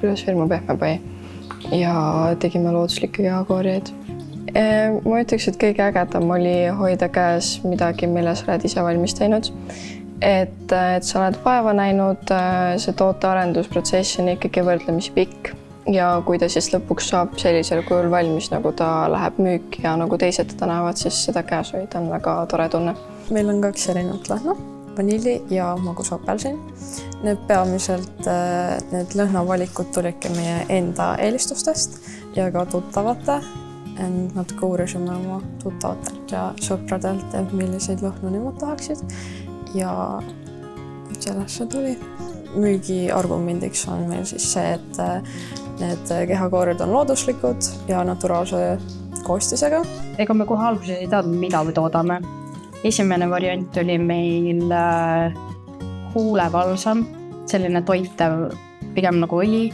õpilasfirma Pehmepai ja tegime looduslikke kehakooriaid. Ma ütleks, et kõige ägedam oli hoida käes midagi, mille sa oled ise valmis teinud. Et sa oled vaeva näinud, see tootearendusprotsess on ikkagi võrdlemisi pikk ja kui ta siis lõpuks saab sellisel kujul valmis, nagu ta läheb müüki ja nagu teised teda näevad, siis seda käes hoida on väga tore tunne. Meil on 2 erinevat lõhna, vanilli ja magus apelsin. Need peamiselt need lõhnavalikud tulidki meie enda eelistustest ja ka tuttavate. Natuke uurisime oma tuttavatelt ja sõpradelt, et milliseid lõhnu nemad tahaksid. Ja sellest see tuli. Müügiargumendiks on meil siis see, et need kehakoorid on looduslikud ja naturaalse koostisega. Ega me kohe alguses ei teadnud, mida me toodame. Esimene variant oli meil huulevalsam, selline toitev pigem nagu õli,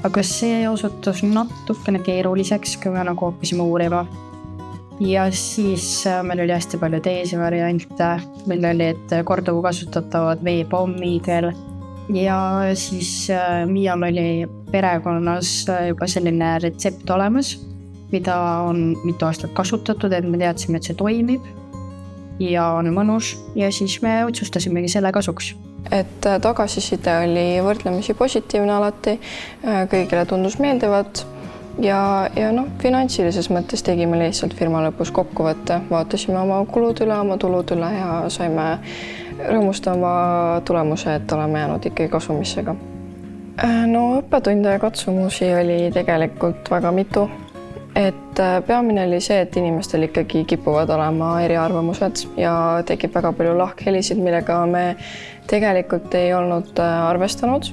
aga see osutus natukene keeruliseks, kui me nagu hakkasime uurima. Ja siis meil oli hästi palju teisi variante, meil olid korduvkasutatavad veepommidel ja siis Miial oli perekonnas juba selline retsept olemas, mida on mitu aastat kasutatud, et me teadsime, et see toimib ja on mõnus ja siis me otsustasimegi selle kasuks. Et tagasiside oli võrdlemisi positiivne alati, kõigile tundus meeldivad ja finantsilises mõttes tegime lihtsalt firma lõpus kokkuvõtte, vaatasime oma kulud üle, oma tulud üle ja saime rõõmustava tulemuse, et oleme jäänud ikkagi kasumisse ka. Õppetunde ja katsumusi oli tegelikult väga mitu. Et peamine oli see, et inimestel ikkagi kipuvad olema eriarvamused ja tekib väga palju lahkhelisid, millega me tegelikult ei olnud arvestanud.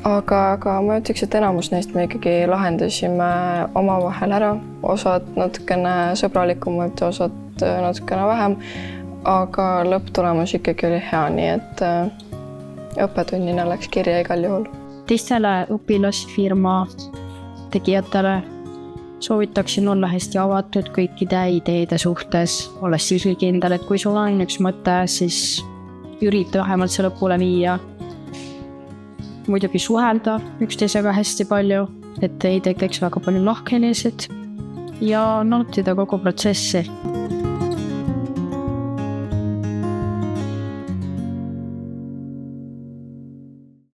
Aga ma ütleks, et enamus neist me ikkagi lahendasime omavahel ära. Osad natukene sõbralikumalt ja osad natukene vähem, aga lõpptulemus ikkagi oli hea, nii et õppetunnina läks kirja igal juhul. Teistele õpilasfirma tegijatele soovitaksin olla hästi avatud kõikide ideede suhtes, olla sihikindel, et kui sul on üks mõte, siis ürita vähemalt see lõpule viia. Muidugi suhelda üksteisega hästi palju, et ei tekiks väga palju lahkhelisid ja nautida kogu protsessi.